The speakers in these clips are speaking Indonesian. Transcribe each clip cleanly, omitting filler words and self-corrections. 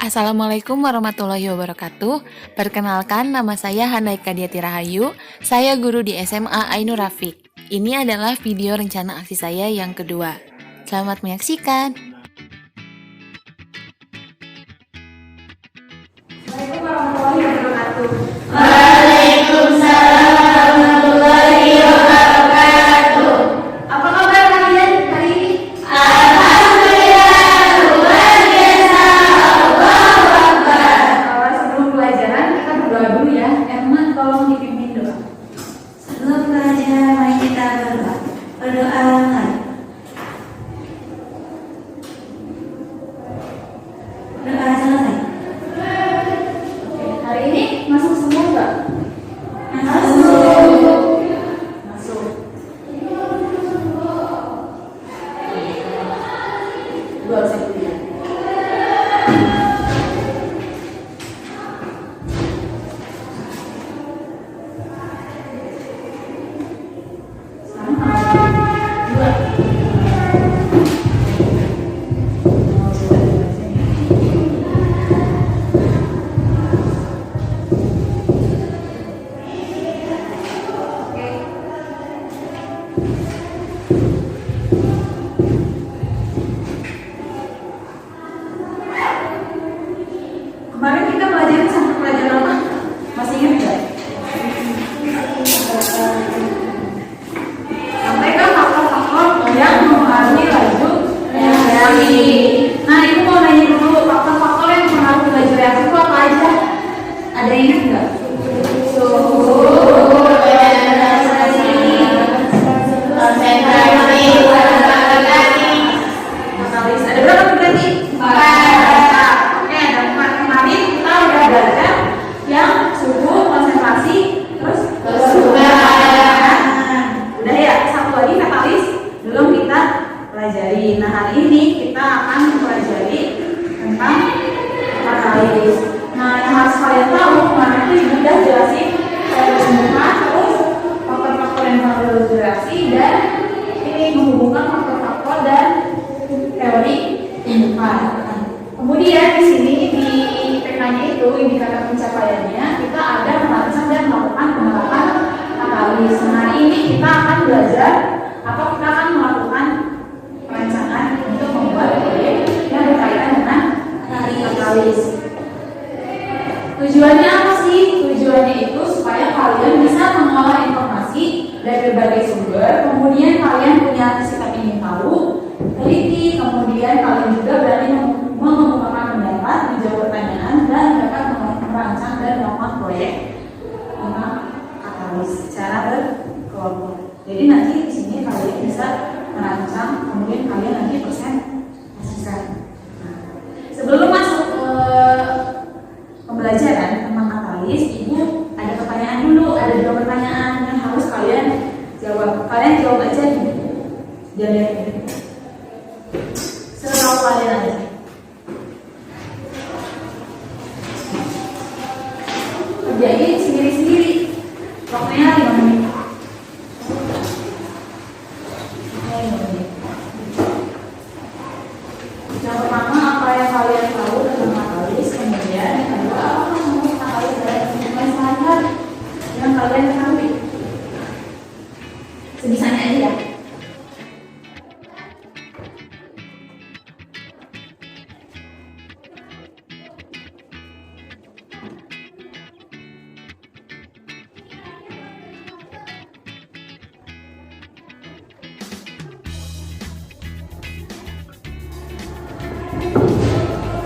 Assalamualaikum warahmatullahi wabarakatuh. Perkenalkan, nama saya Handaika Diati Rahayu. Saya guru di SMA Ainur Rafiq. Ini adalah video rencana aksi saya yang kedua. Selamat menyaksikan. Assalamualaikum warahmatullahi wabarakatuh. Waalaikumsalam warahmatullahi wabarakatuh. Apa kabar kalian hari ini? Alhamdulillah, luar biasa. Allahu Akbar. Sebelum pelajaran kita berdoa dulu ya. Emma tolong dipimpin doa. Sebelum belajar, mari kita berdoa. Berdoa mari. Berdoa selesai. Hari ini masuk semua enggak? Masuk. Masuk. Dua saya. Kemarin kita belajar sampai pelajaran apa? Masih ingat nggak? Sampai kan faktor-faktor yang mempengaruhi laju reaksi. Nah, ibu mau nanya dulu faktor-faktor yang mempengaruhi laju reaksi itu apa aja? Ada yang ingat nggak? Suhu, Konsentrasi, katalis. Ada berapa tuh berarti? Oke, ada 4. Kemarin kita udah belajar yang suhu, konsentrasi, terus kesuburan. udah ya, satu lagi katalis belum kita pelajari. Nah, hari ini kita akan mempelajari tentang katalis. Nah, yang harus kalian tahu, kemarin itu ibu udah jelasin semua, terus faktor-faktor yang mempengaruhi reaksi dan ini menghubungkan faktor-faktor dan teori tumbuhan. Kemudian di sini di PK-nya itu indikator pencapaiannya kita ada merancang dan melakukan penerapan katalis. Nah, hari ini kita akan belajar atau kita akan melakukan perencanaan untuk membuat proyek yang berkaitan dengan katalis. Tujuannya apa sih? Tujuannya itu supaya kalian bisa mengolah informasi dari berbagai sumber, kemudian kalian punya sikap ingin tahu, teliti, kemudian kalian juga berani mengemukakan pendapat, menjawab pertanyaan, dan dapat merancang dan melakukan proyek tentang katalis secara berkelompok. Jadi nanti di sini kalian bisa merancang, kemudian kalian nanti presentasikan. Nah, sebelum masuk ke pembelajaran tentang katalis, ibu ada pertanyaan dulu, ada 2 pertanyaan yang harus kalian jawab. Kalian jawab aja nih. Jangan setahu kalian aja. Kerjain sendiri-sendiri. Waktunya 5 menit. Yang pertama, apa yang kalian tahu tentang katalis? Kemudian yang kedua, apa menurut katalis dalam kehidupan sehari-hari yang kalian ketahui? Sebisanya aja ya.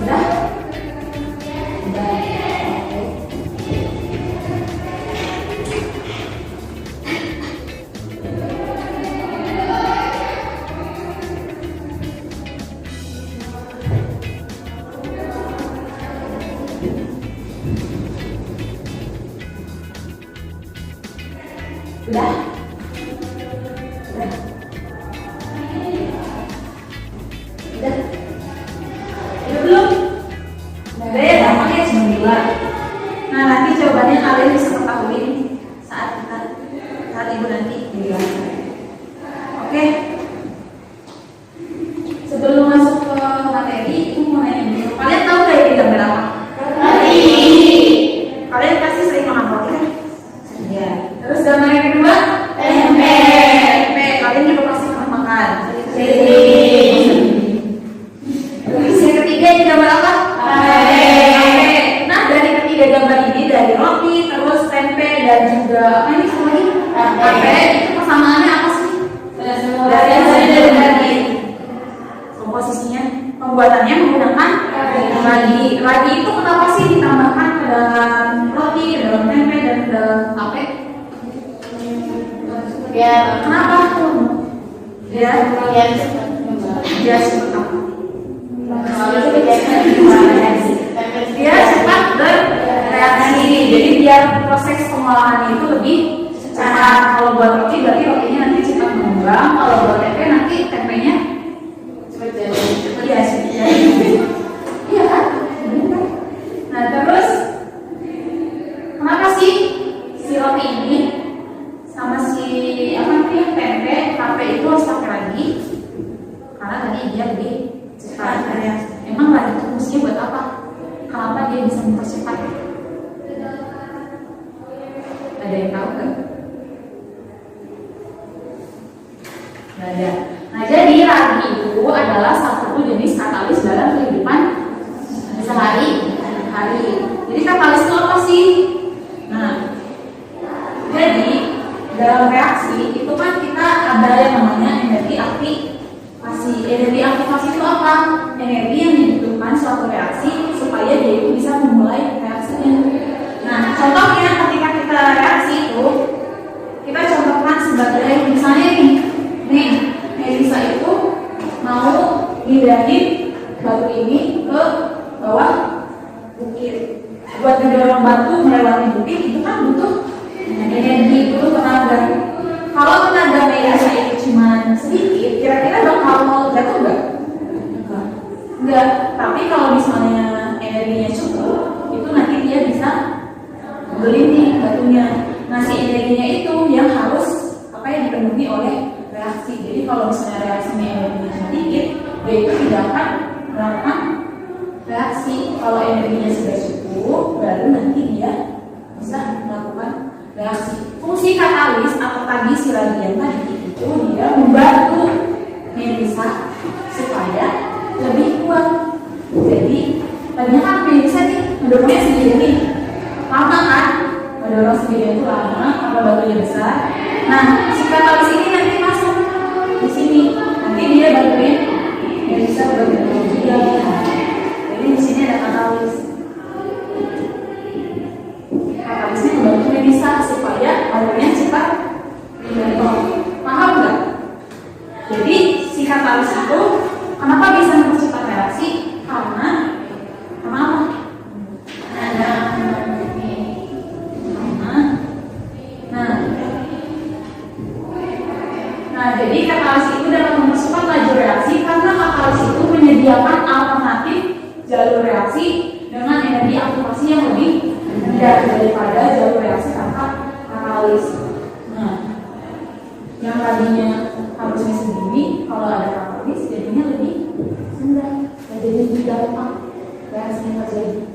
Udah? Udah. Udah? Udah? Udah? Udah belum? Udah ya, gampangnya cuma 2. Nah, nanti jawabannya kalian bisa ketahui saat ibu nanti menjelaskan. Oke? Sebelum masuk ke materi, ibu mau nanya dulu. Kalian tahu nggak ini gambar apa? Terus yang ketiga ini gambar apa? Tape. Nah, dari ketiga gambar ini, dari roti, terus tempe, dan juga apa ini semua ini? Tape. Itu persamaannya apa sih? Dari komposisinya, pembuatannya menggunakan ragi. Ragi itu kenapa sih ditambahkan ke dalam roti, ke dalam tempe, dan ke dalam tape? Ya, Kenapa? Ya, dia cepat apa? Dia cepat bereaksi. Jadi biar proses pengolahan itu lebih cepat. Kalau buat roti berarti rotinya nanti cepat mengembang. Kalau buat tempe nanti tempenya cepat jadi. Iya kan? Nah terus kenapa sih si roti ini sama si apa namanya tempe, tape itu harus pakai ragi? Karena tadi dia lebih cepat. Emang ragi itu fungsinya buat apa? Kenapa dia bisa mempercepat? Ada yang tahu nggak? Nggak ada. Nah jadi ragi itu adalah salah satu jenis katalis dalam kehidupan sehari-hari. Jadi katalis itu apa sih? Nah, jadi dalam reaksi itu kan kita ada yang namanya energi aktivasi. Energi aktivasi itu apa? Energi yang dibutuhkan suatu reaksi supaya dia itu bisa memulai reaksinya. Nah, contohnya ketika kita reaksi itu, kita contohkan sebagai misalnya nih, Melisa itu mau mindahin batu ini ke bawah bukit. Buat mendorong batu melewati bukit itu kan butuh energi, butuh tenaga. Kalau tenaga Melisa itu cuma sedikit, kira-kira bakal jatuh nggak? Enggak. Tapi kalau misalnya energinya cukup, itu nanti dia bisa berlinding batunya. Nah si energinya itu yang harus yang dipenuhi oleh reaksi. Jadi kalau misalnya reaksinya energinya sedikit, dia itu tidak akan melakukan reaksi. Kalau energinya sudah cukup, baru nanti dia bisa melakukan reaksi. Fungsi katalis atau tadi si radian tadi itu dia membantu Melisa supaya lebih kuat. Jadi tadinya kan Melisa nih mendorongnya sendiri, lama kan? Mendorong sendiri itu lama karena batunya besar. Nah, si katalis ini nanti masuk di sini. Nanti dia bantuin Melisa berenergi. Jadi di sini ada katalis. Katalisnya membantu Melisa supaya batunya cepat dibentuk. Paham nggak? Jadi si katalis itu kenapa bisa mempercepat reaksi? Karena apa? Nah, jadi katalis itu dapat mempercepat laju reaksi karena katalis itu menyediakan alternatif jalur reaksi dengan energi aktivasi yang lebih rendah daripada jalur reaksi tanpa katalis. Nah, yang tadinya harusnya segini, kalau ada katalis jadinya lebih rendah, jadi lebih gampang reaksinya terjadi.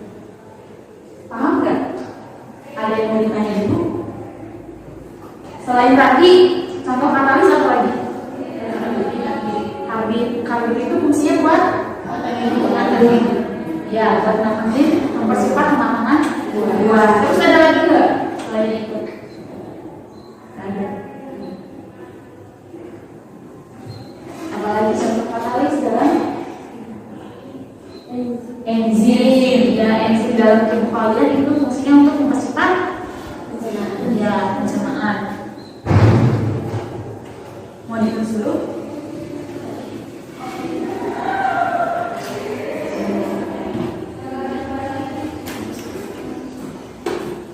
Paham nggak? Ada yang mau ditanya dulu? Selain tadi, contoh katalis apa lagi? Karbit itu fungsinya buat ya, buat mempercepat kematangan buah. Terus ada lagi nggak selain itu? Ada. Apalagi contoh katalis dalam enzim. Ya, enzim dalam tubuh kalian itu fungsinya untuk mempercepat pencernaan. Mau ditulis dulu?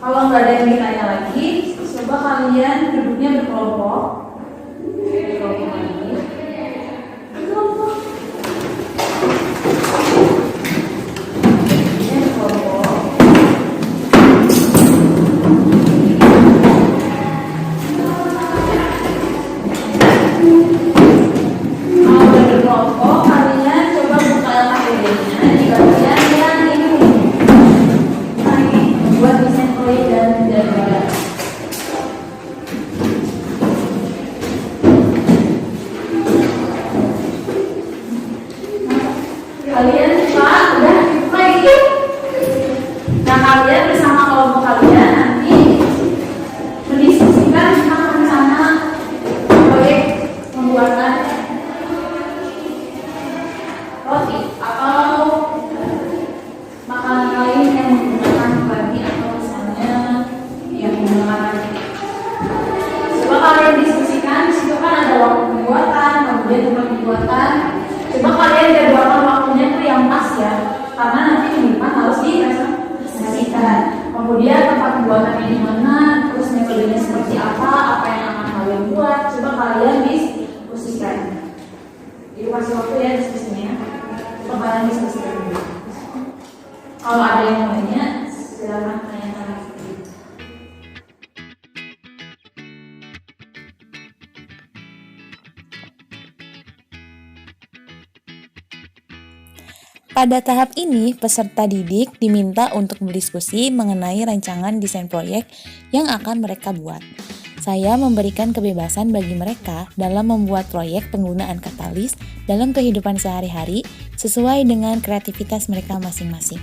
Kalau nggak ada yang ditanya lagi, coba kalian duduknya berkelompok. Berkelompok lagi. Berkelompok. Duduknya berkelompok. Kalau udah berkelompok, kalian coba buka LKPD-nya di bagian yang ini. Buat desain proyek dan jadwal. Kalian Pak, udah lagi. Nah, kalian bersama kelompok kalian nanti mendiskusikan tentang rencana proyek pembuatan roti atau makanan lain yang menggunakan padi atau misalnya yang menggunakan. Coba kalian diskusikan, di situ kan ada waktu pembuatan, kemudian tempat pembuatan. Coba kalian jadwalkan waktunya tuh yang pas ya, karena nanti minggu depan harus dipresentasikan. Kemudian tempat pembuatannya di mana, terus metodenya seperti apa yang akan kalian buat. Coba kalian diskusikan. Jadi kasih waktu ya diskusinya. Coba kalian diskusikan dulu. Kalau ada yang mau tanya, silakan tanya-tanya. Pada tahap ini, peserta didik diminta untuk berdiskusi mengenai rancangan desain proyek yang akan mereka buat. Saya memberikan kebebasan bagi mereka dalam membuat proyek penggunaan katalis dalam kehidupan sehari-hari sesuai dengan kreativitas mereka masing-masing.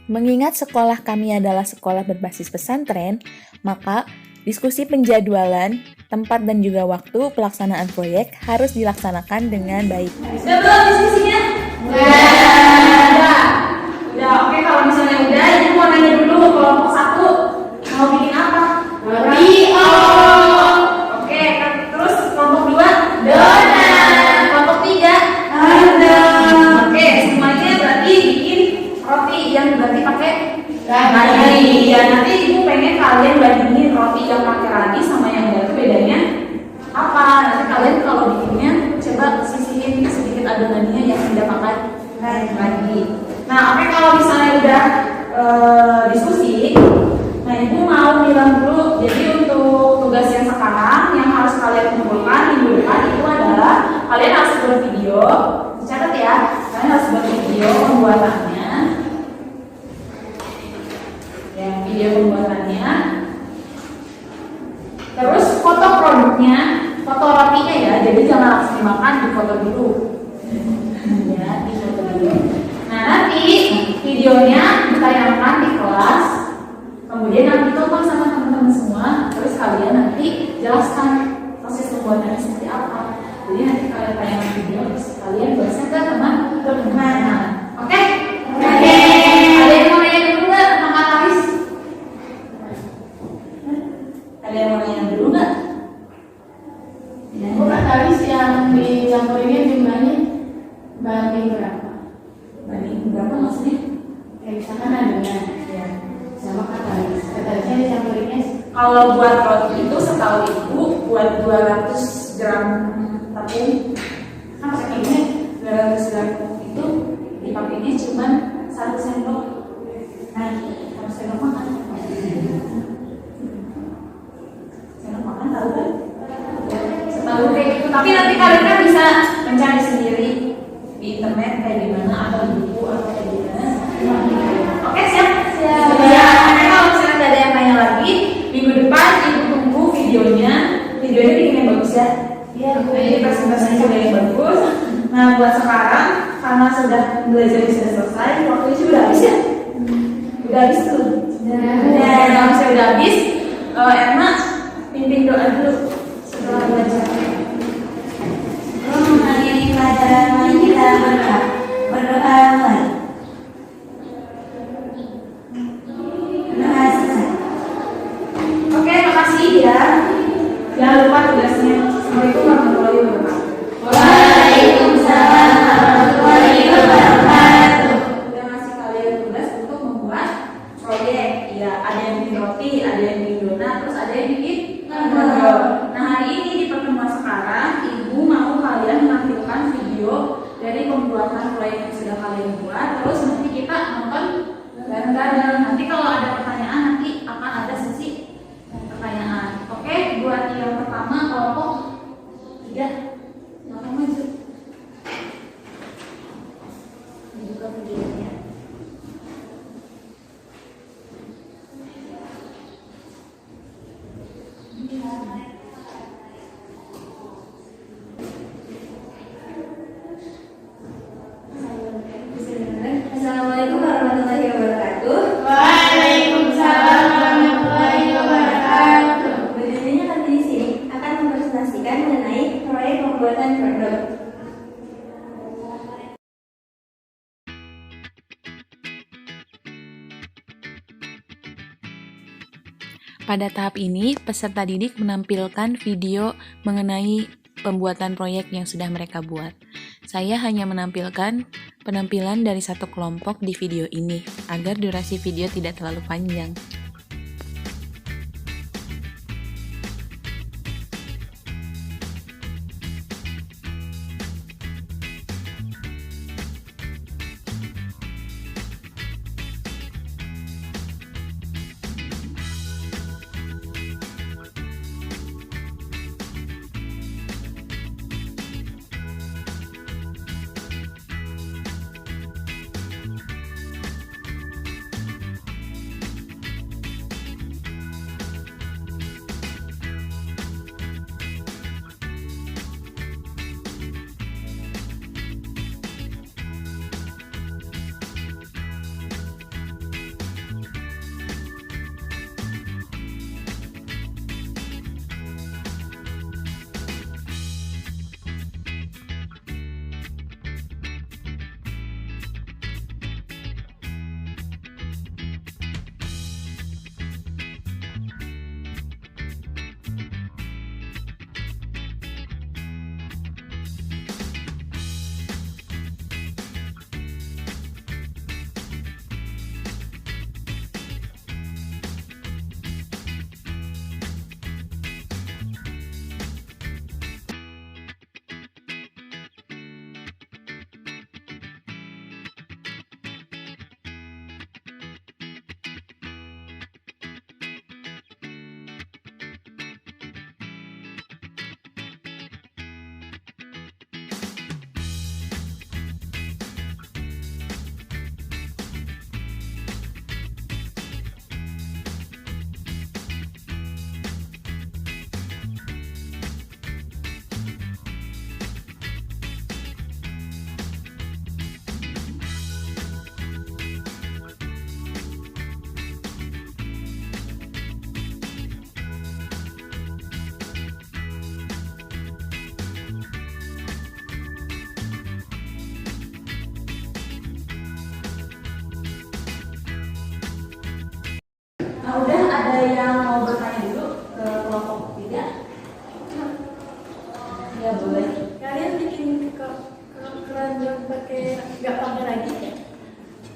Mengingat sekolah kami adalah sekolah berbasis pesantren, maka diskusi penjadwalan, tempat dan juga waktu pelaksanaan proyek harus dilaksanakan dengan baik. Sudah belum diskusinya? Udah. Udah, oke, kalau misalnya udah, ini mau nanya dulu kelompok 1 mau bikin apa? Video. Oke, terus kelompok 2 donat. Kelompok 3 rendang. Oke, semuanya berarti bikin roti yang berarti pakai ragi. Ya, nanti ibu pengen kalian bandingin roti yang pakai ragi sama yang enggak, itu bedanya apa? Nanti kalian kalau bikinnya coba sisihin sedikit adonannya yang tidak pakai ragi. Nah, oke, kalau misalnya udah diskusi, nah ibu mau bilang dulu. Jadi untuk tugas yang sekarang yang harus kalian kumpulkan minggu depan itu adalah kalian harus buat video. Catat ya, kalian harus buat video pembuatannya. Ya, video pembuatannya. Terus foto produknya, foto rotinya ya. Jadi jangan langsung dimakan, difoto dulu. Ya, difoto dulu. Nah, nanti videonya ditayangkan di kelas. Kemudian nanti tonton sama teman-teman semua. Terus kalian nanti jelaskan proses pembuatannya seperti apa. Jadi nanti kalian tayangkan video, terus kalian bahasnya ke teman-teman. Oke? Oke. Ada yang mau nanya dulu nggak tentang katalis? Ada yang mau nanya dulu nggak? Ya. katalis yang dicampurinnya jumlahnya banding berapa? Banding berapa maksudnya? Kayak misalkan adonan Ya. sama katalis. Katalisnya dicampurinnya Kalau buat roti itu setahu ibu buat 200 gram tepung kan pakainya 200 gram tepung itu dipakainya cuma 1 sendok. Nah, 1 sendok makan. Sendok makan tahu kan? Setahu kayak gitu. Tapi nanti kalian kan bisa mencari sendiri di internet kayak gimana atau di buku atau kayak gimana. Oke, siap? Siap. Ya, kalau misalnya nggak ada yang tanya lagi, minggu depan ibu tunggu videonya. Videonya bikin yang bagus ya. Iya, Bu. Jadi presentasinya juga yang bagus. Nah, buat sekarang karena sudah belajar sudah selesai, waktunya sih udah habis ya. Udah habis tuh. Sudah. Kalau misalnya udah habis, Erna pimpin doa dulu setelah belajar. Sebelum mengakhiri pelajaran, mari kita berdoa. Berdoa mulai. Berdoa selesai. Oke, makasih ya. Jangan lupa tugasnya. Assalamualaikum warahmatullahi wabarakatuh. Waalaikumsalam warahmatullahi wabarakatuh. Udah ngasih kalian tugas untuk membuat proyek. Ya, ada yang bikin roti, ada yang bikin donat, terus ada yang bikin nodol. Nah, hari ini di pertemuan sekarang, ibu mau kalian menampilkan video dari pembuatan proyek yang sudah kalian buat. Terus nanti kita nonton bareng-bareng. Nanti kalau ada pertanyaan, nanti akan ada sesi pertanyaan. Oke, buat yang pertama kelompok 3, silakan maju. Dibuka videonya. Assalamualaikum warahmatullahi wabarakatuh. Waalaikumsalam warahmatullahi wabarakatuh. Berikutnya kami di sini akan mempresentasikan mengenai proyek pembuatan produk. Pada tahap ini, peserta didik menampilkan video mengenai pembuatan proyek yang sudah mereka buat. Saya hanya menampilkan penampilan dari satu kelompok di video ini, agar durasi video tidak terlalu panjang. Nah, udah ada yang mau bertanya dulu ke kelompok 3? Ya, boleh. boleh. Kalian bikin keranjang nggak pakai ragi ya?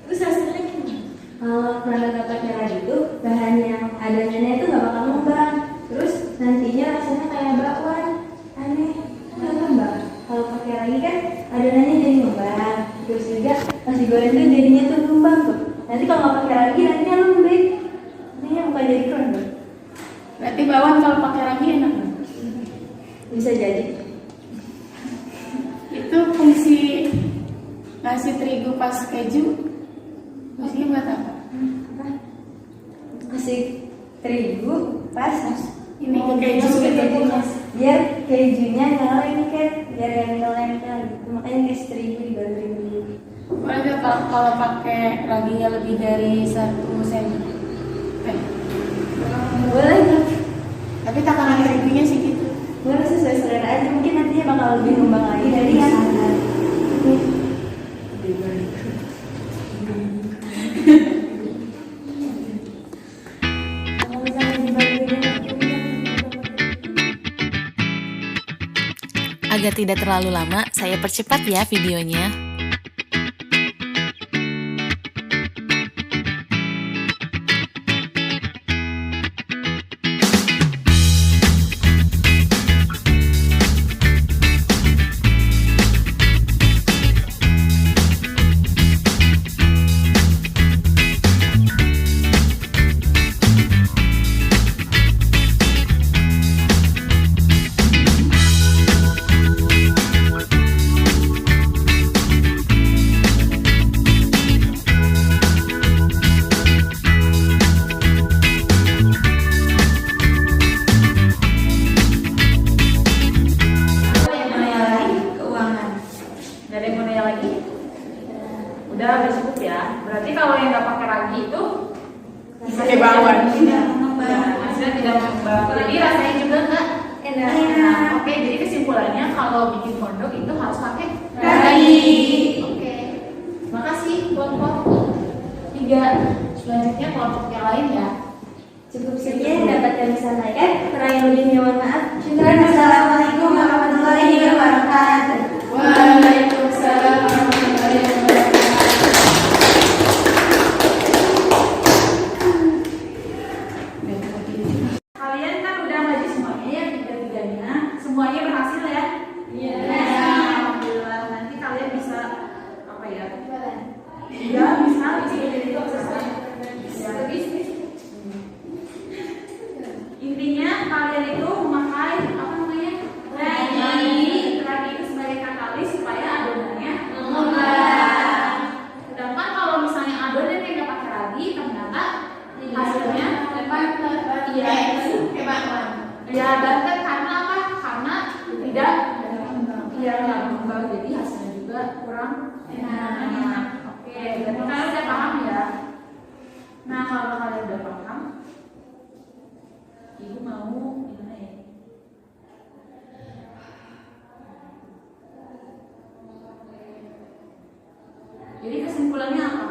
Terus hasilnya gimana? Kalau keranjang nggak pakai ragi itu bahan yang adonannya itu nggak bakal ngembang. Terus nantinya rasanya kayak bakwan. Aneh, nggak ngembang. Kalau pakai ragi kan adonannya jadi ngembang. Terus juga pas digoreng tuh jadinya tuh ngembang tuh. Nanti kalau nggak pakai ragi nantinya lembek. Nantinya bukan jadi keranjang. Berarti bakwan kalau pakai ragi enak nggak? Bisa jadi. Itu fungsi nasi terigu pas keju, fungsinya buat apa? Kasih terigu pas Ini ke keju gitu. biar kejunya nggak lengket, biar yang nggak nempel gitu. Makanya kasih terigu dibantuin dulu. Boleh nggak kalau pakai raginya lebih dari 1 cm? Boleh nggak? Tapi takaran terigunya sih gitu. Boleh sesuai selera aja. Mungkin nantinya bakal lebih ngembang lagi dari yang kalau misalnya dibantuin Agar tidak terlalu lama, saya percepat ya videonya. Udah cukup ya. Berarti kalau yang nggak pakai ragi itu pakai bakwan. Hasilnya tidak mengembang. Jadi rasanya juga nggak enak. Oke, jadi kesimpulannya kalau bikin kondok itu harus pakai ragi. Oke. Makasih kelompok 3. Selanjutnya kelompok yang lain ya. cukup sekian dapat kami sampaikan. Kurang yang lebihnya mohon maaf. Syukran. Assalamualaikum warahmatullahi wabarakatuh. Waalaikumsalam warahmatullahi wabarakatuh. Kalian kan udah ngaji semuanya ya, 3-3-nya. Semuanya berhasil ya? Iya. Alhamdulillah. Nanti kalian bisa apa ya? Iya, bisa jadi selesai. Ya, intinya kalian itu memakai apa namanya? Ragi. Ragi itu sebagai katalis supaya adonannya mengembang. Sedangkan kalau misalnya adonan yang nggak pakai ragi, ternyata hasilnya iya ya banter karena apa? Karena tidak iya nggak mengembang, jadi hasilnya juga kurang enak. Oke, berarti kalian udah paham ya. Nah kalau kalian udah paham, ibu mau gimana ya? Jadi kesimpulannya apa?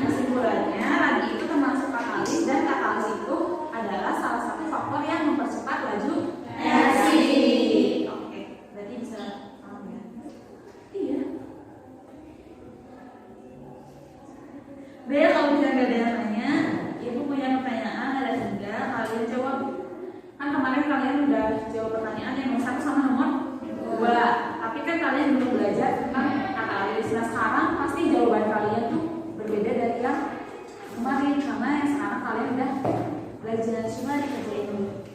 Kesimpulannya ragi itu termasuk katalis dan katalis itu adalah salah satu faktor yang mempercepat laju reaksi. Oke, berarti bisa paham ya? Iya. Bel, kalau misalnya nggak ada yang nanya, ibu punya pertanyaan ada 3, kalian jawab. Kan kemarin kalian udah jawab pertanyaan yang nomor 1 sama nomor 2, tapi kan kalian belum belajar tentang katalis. Nah sekarang pasti jawaban kalian tuh berbeda dari yang kemarin karena yang sekarang kalian udah belajar. Coba dikerjain dulu.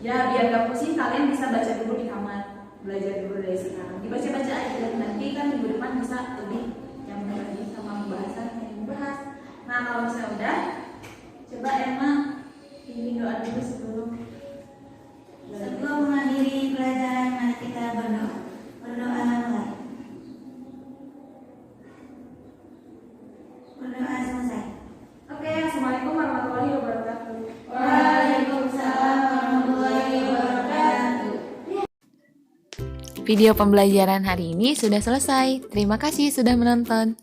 Ya biar gak pusing kalian bisa baca dulu di kamar, belajar dulu dari sekarang. Dibaca-baca aja dan nanti kan minggu depan bisa lebih nyambung lagi sama pembahasan yang dibahas. Nah kalau misalnya udah, coba Emma bimbing doa dulu sebelum menghadiri pelajaran, mari kita berdoa. Berdoa mulai. Berdoa selesai. Oke, Assalamualaikum warahmatullahi wabarakatuh. Waalaikumsalam warahmatullahi wabarakatuh. Video pembelajaran hari ini sudah selesai. Terima kasih sudah menonton.